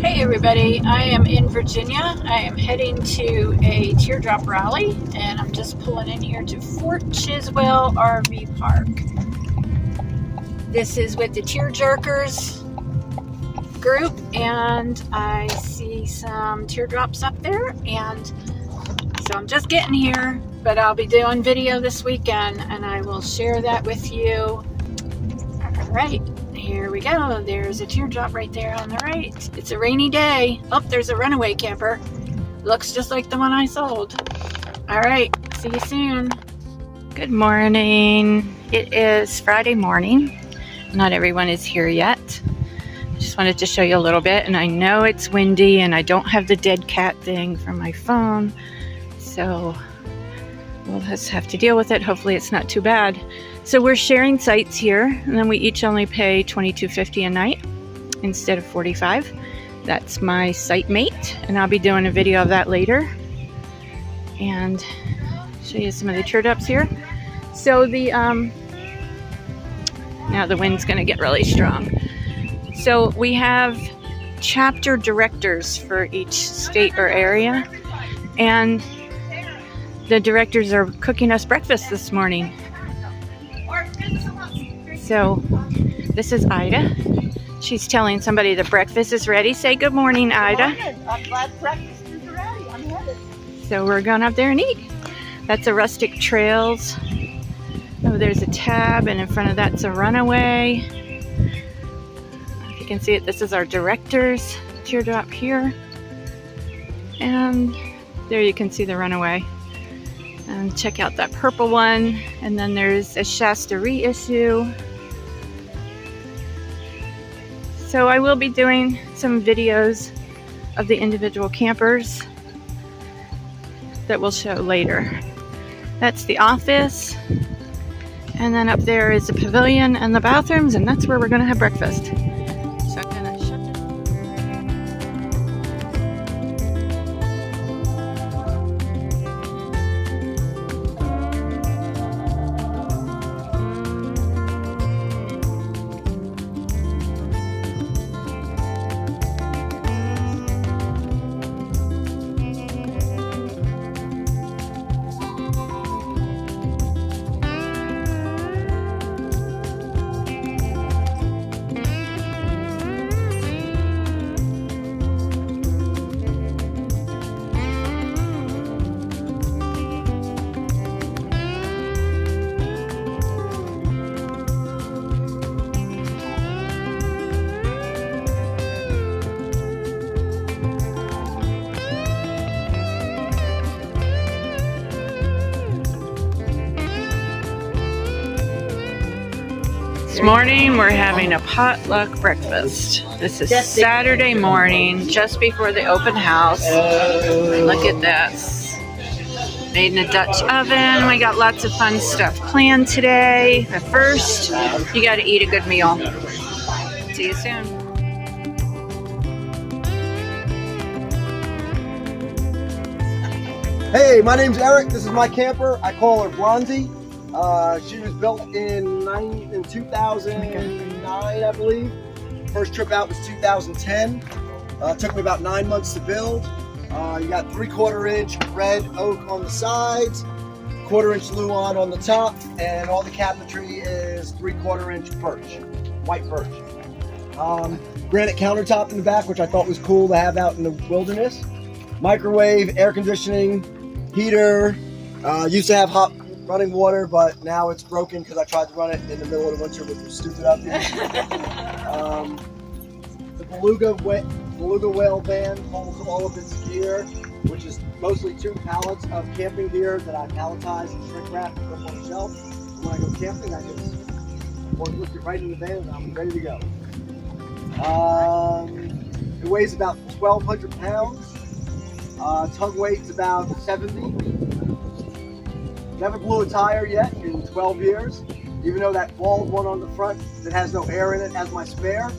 Hey everybody, I am in Virginia. I am heading to a Teardrop rally and I'm just pulling in here to Fort Chiswell RV Park. This is with the Tearjerkers group and I see some teardrops up there, and so I'm just getting here, but I'll be doing video this weekend and I will share that with you. Alright, here we go. There's a teardrop right there on the right. It's a rainy day. Oh, there's a runaway camper. Looks just like the one I sold. Alright, see you soon. Good morning. It is Friday morning. Not everyone is here yet. Just wanted to show you a little bit, and I know it's windy and I don't have the dead cat thing from my phone, so we'll just have to deal with it. Hopefully it's not too bad. So we're sharing sites here, and then we each only pay $22.50 a night instead of $45. That's my site mate, and I'll be doing a video of that later and show you some of the teardrops here. So the now the wind's going to get really strong. So we have chapter directors for each state or area, and the directors are cooking us breakfast this morning. So this is Ida. She's telling somebody that breakfast is ready. Say good morning, Ida. I'm glad breakfast is ready. I'm headed. So we're going up there and eat. That's a Rustic Trails. Oh, there's a tab, and in front of that's a runaway. If you can see it, this is our directors teardrop here. And there you can see the runaway. And check out that purple one. And then there's a Shasta reissue. So I will be doing some videos of the individual campers that we'll show later. That's the office. And then up there is the pavilion and the bathrooms, and that's where we're going to have breakfast. So I'm going to shut it. This morning we're having a potluck breakfast. This is Saturday morning, just before the open house. Look at this. Made in a Dutch oven. We got lots of fun stuff planned today. But first, you got to eat a good meal. See you soon. Hey, my name's Eric. This is my camper. I call her Bronzy. She was built in 2009, I believe. First trip out was 2010. Took me about 9 months to build. You got 3/4 inch red oak on the sides, 1/4 inch Luan on the top, and all the cabinetry is 3/4 inch birch, white birch. Granite countertop in the back, which I thought was cool to have out in the wilderness. Microwave, air conditioning, heater. Used to have hot running water, but now it's broken because I tried to run it in the middle of the winter with the stupid out there. The beluga whale van holds all of its gear, which is mostly 2 pallets of camping gear that I palletize and shrink wrap and put on the shelf. And when I go camping, I just lift it right in the van and I'm ready to go. It weighs about 1,200 pounds. Tug weight's about 70. Never blew a tire yet in 12 years, even though that bald one on the front that has no air in it has my spare.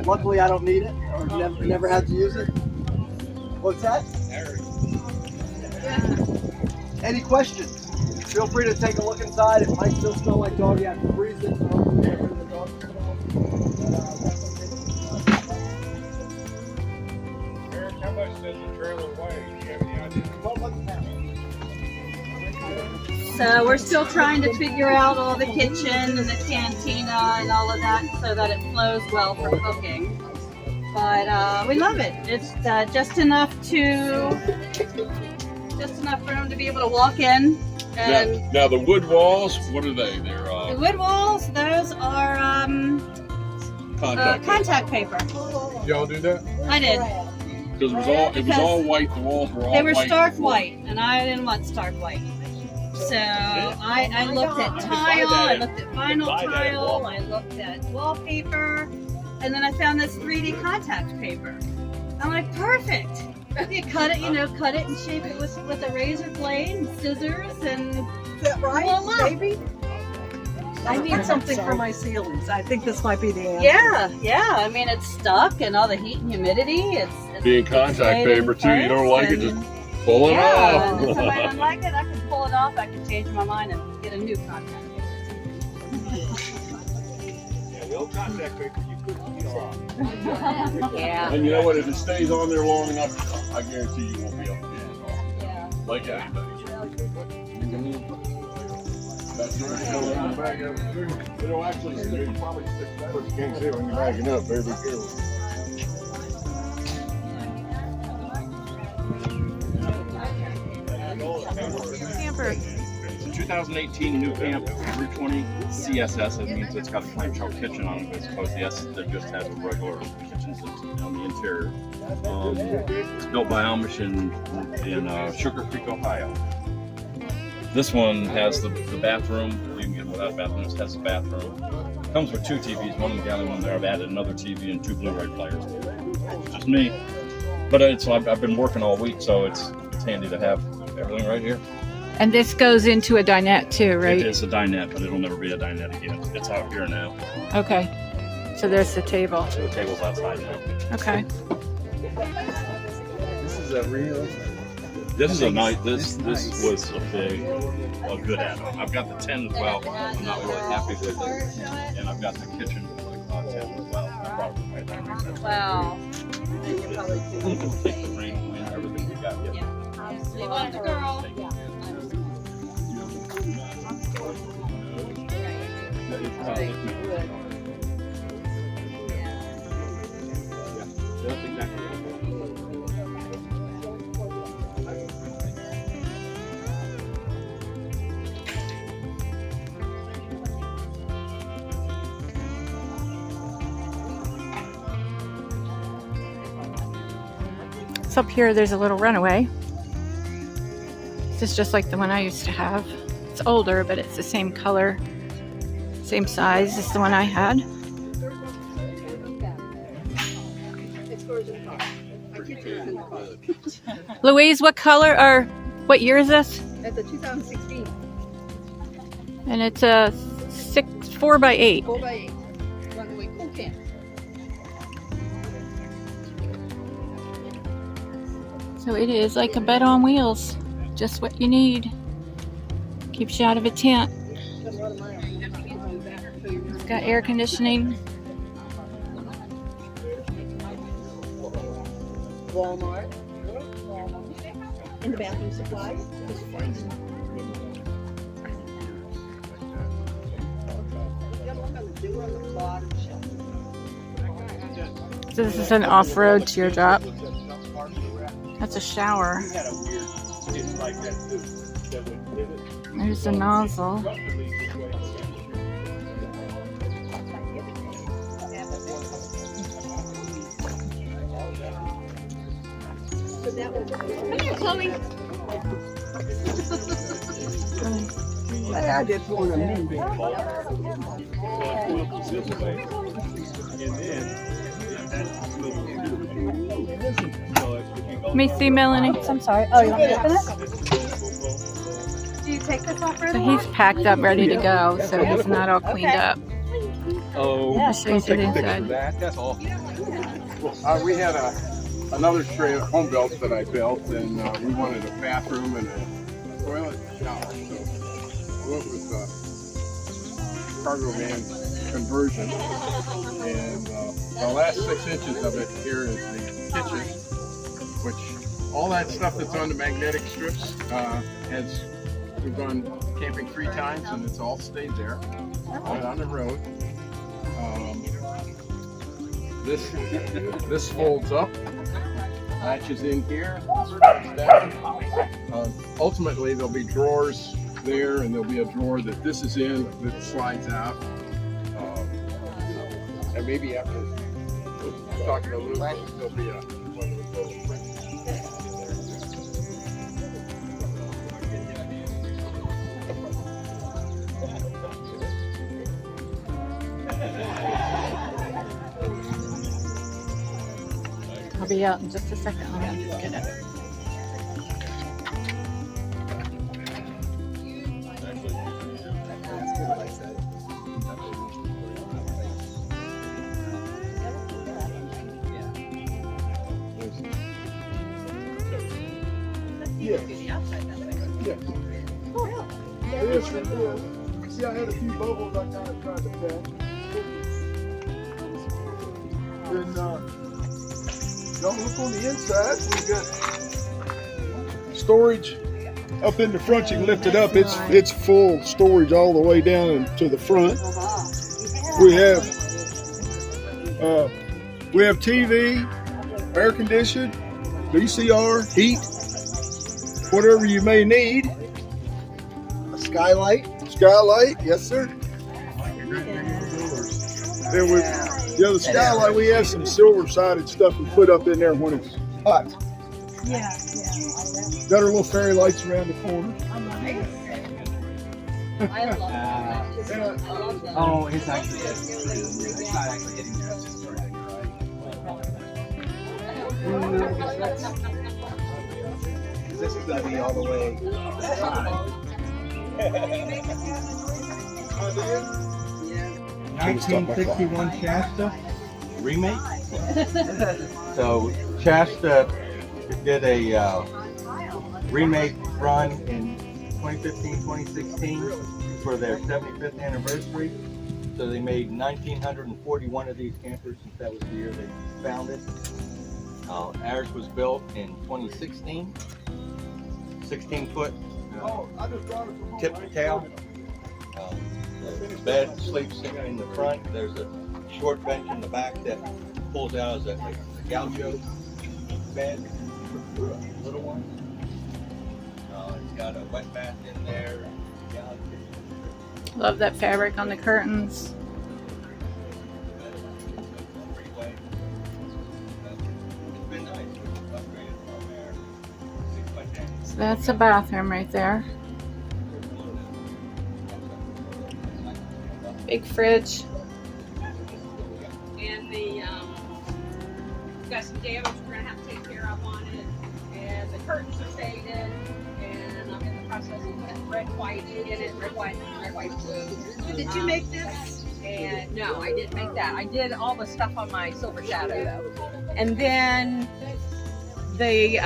Luckily, I don't need it, or never had to use it. What's that? Any questions? Feel free to take a look inside. It might still smell like doggy after freezing, so hopefully get rid of the dog smell. says the trailer weighs. Do you have any idea? So we're still trying to figure out all the kitchen and the cantina and all of that so that it flows well for cooking. But we love it. It's just enough for them to be able to walk in. And Now the wood walls, what are they? They're the wood walls, those are contact paper. Y'all do that? I did. Because it was all white. The walls were all white. They were stark white, and I didn't want stark white. So I looked at tile, I looked at vinyl tile, I looked at wallpaper, and then I found this 3D contact paper. I'm like, perfect. You cut it, cut it and shape it with a razor blade and scissors and Is that right, voila. baby? I need something for my ceilings. I think this might be the answer. Yeah. I mean, it's stuck and all the heat and humidity. It's Being contact paper too, you don't like it, just pull it and off. if somebody doesn't like it, I can pull it off. I can change my mind and get a new contact. Yeah, the old contact paper you couldn't peel off. Yeah. And you know what? If it stays on there long enough, I guarantee you won't be able to get it off. Yeah. Like anything. That's right. It'll actually stay. Probably stick better. You can't see it when you're bagging up. Very careful. Camper. It's a 2018 new camp 320 CSS. It means it's got a clamshell kitchen on it as opposed to the S that just has a regular kitchen system on the interior. It's built by Amish in Sugar Creek, Ohio. This one has the bathroom. You can get without a bathroom. This has a bathroom. Comes with 2 TVs, one in the galley, one there. I've added another TV and 2 Blu-ray players. Just me. But I've been working all week, so it's handy to have everything right here. And this goes into a dinette too, right? It is a dinette, but it'll never be a dinette again. It's out here now. Okay. So there's the table. So the table's outside now. Okay. This is a real. This is a nice. This was a good add-on. I've got the 10 as well. I'm not really happy with it, and I've got the kitchen with the 10 as well. Wow. You can take the rain, wind, everything we got. Yeah. Leave on the girl. That's exactly what So up here, there's a little runaway. This is just like the one I used to have. It's older, but it's the same color, same size as the one I had. Louise, what color or what year is this? It's a 2016 And it's a 4x8. 4x8 runaway cool camp. So it is like a bed on wheels. Just what you need. Keeps you out of a tent. It's got air conditioning. Walmart. And the bathroom supplies. So this is an off-road teardrop. That's a shower. There's the nozzle. Come here, Chloe. I just want a minute. Let me see, Melanie. I'm sorry. Oh, you want me to open it? Do you take this off right So away? he's packed up, ready to go. So he's not all cleaned up. Oh, Yeah. Show you to the inside. that's all. We had another tray of home built that I built, and we wanted a bathroom and a toilet and shower. So we went with cargo van conversion. And the last 6 inches of it here is the kitchen, which all that stuff that's on the magnetic strips we've gone camping 3 times and it's all stayed there on the road. This folds up, latches in here, down. Ultimately there'll be drawers there, and there'll be a drawer that this is in that slides out. And maybe after talking a little bit, there'll be one of those. I'll be out in just a second. Let me just get it. See, I had a few bubbles I kind of tried to catch. And don't look on the inside. We got storage up in the front. You can lift it up. It's full storage all the way down to the front. We have TV, air conditioned, VCR, heat, whatever you may need. A skylight. Skylight, yes sir. Then the skylight, we have some silver-sided stuff we put up in there when it's hot. Yeah. Got our little fairy lights around the corner. I love that. Oh, it's actually, it's not actually getting there. It's just sort of because this is going to be all the way inside. 1961 Shasta remake. So Shasta did a remake run in 2015-2016 for their 75th anniversary. So they made 1,941 of these campers since that was the year they founded. Ours was built in 2016, 16-foot tip to tail. The bed sleeps in the front. There's a short bench in the back that pulls out as a gaucho bed, little one. It's got a wet bath in there. Love that fabric on the curtains. So that's a bathroom right there. Big fridge. And the got some damage we're gonna have to take care of on it, and the curtains are faded, and I'm in the process of putting red white in it, red white blue. Did you make this? And no, I didn't make that. I did all the stuff on my Silver Shadow though, and then the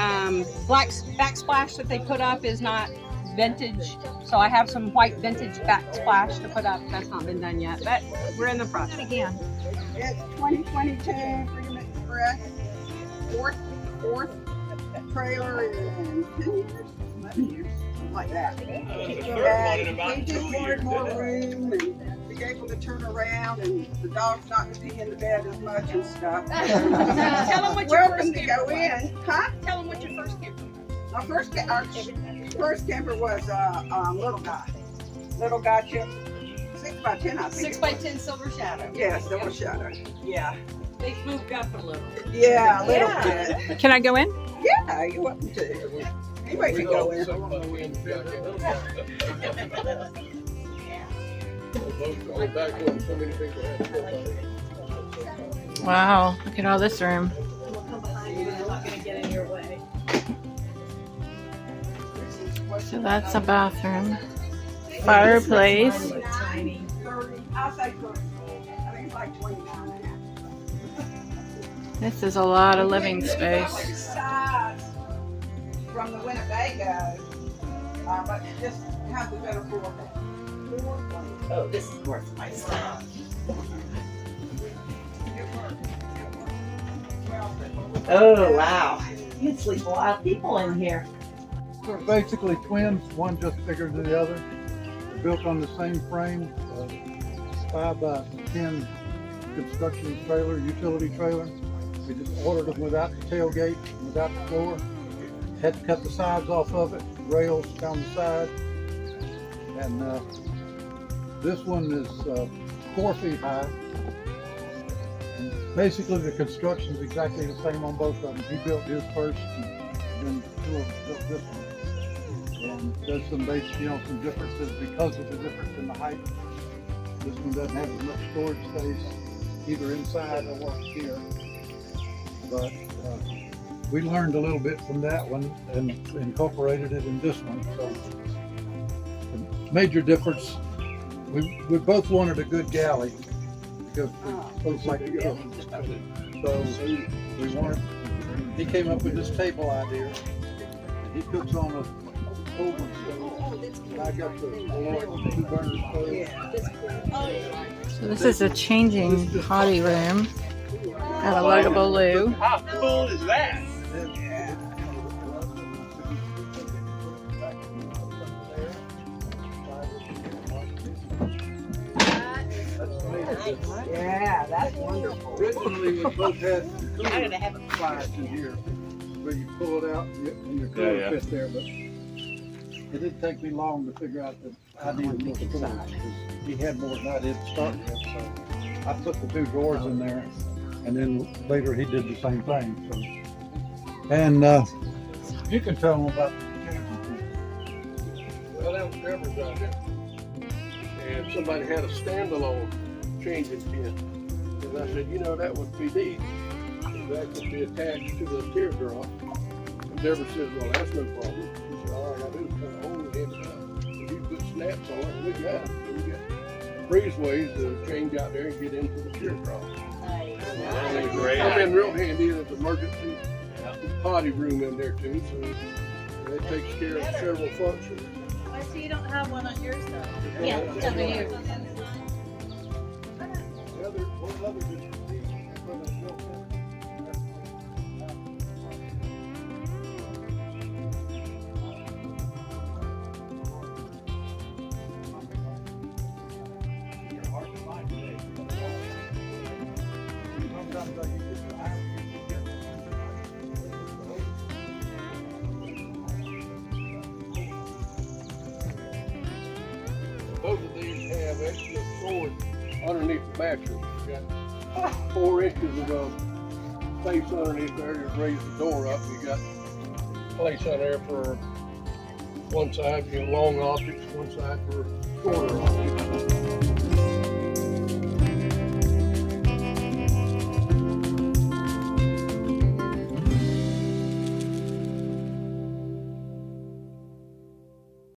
black backsplash that they put up is not vintage, so I have some white vintage backsplash to put up. That's not been done yet, but we're in the process. Again. It's 2022 Freedom Express, fourth trailer in 10 years, 11 years, something like that. And we just wanted more room and be able to turn around, and the dog's not going to be in the bed as much and stuff. Tell them what your Welcome first to camper go in, huh? Tell them what your first camper was. Our first camper was little guy chip, 6x10, I think. 6x10 Silver Shadow. Yeah, Silver Shadow. Yeah. They've moved up a little. Yeah, a little bit. Can I go in? Yeah, you're welcome to. Anybody can go in. Wow, look at all this room. So that's a bathroom. Fireplace. I'll say 30. I think it's like 29 and a half. This is a lot of living space. Size from the Winnebago, but it just has a better floor. Oh, this is worth my stuff. Oh, wow. You'd sleep a lot of people in here. They're basically twins, one just bigger than the other. They're built on the same frame, 5 by 10 construction trailer, utility trailer. We just ordered them without the tailgate, without the floor. Had to cut the sides off of it, rails down the side. And this one is 4 feet high. And basically the construction is exactly the same on both of them. He built his first, and then Phil built this one. And there's some some differences because of the difference in the height. This one doesn't have as much storage space, either inside or here. But we learned a little bit from that one and incorporated it in this one. So the major difference, we both wanted a good galley because we both like to cook. So we wanted, he came up with this table idea. And he cooks on a Oven stove. And I got the 2-burner stove. So this is a changing potty room. Got a loadable loo. How cool is that? Yeah, that's wonderful. Originally, we both had cooler slides in here, where you pull it out and your cooler fits there, but it didn't take me long to figure out that I needed more storage because he had more than I did to start with. So I put the 2 drawers in there, and then later he did the same thing. So, and you can tell him about the changing. Well, that was Trevor's idea. And somebody had a standalone changing tent. And I said, that would be neat. That could be attached to the teardrop. And Deborah said, well, that's no problem. She said, all I gotta do is put a hole in it up. And you put snaps on it, and we got it. So we got breezeways to change out there and get into the teardrop. I've been real handy in the emergency potty room in there too, so it takes care of several functions. I see you don't have one on yours though. Yeah, it's over here. One other difference is when it's built in. Both of these have extra storage underneath the mattress. You got 4 inches of space underneath there to raise the door up. You got place on there for one side, long objects, one side for shorter objects.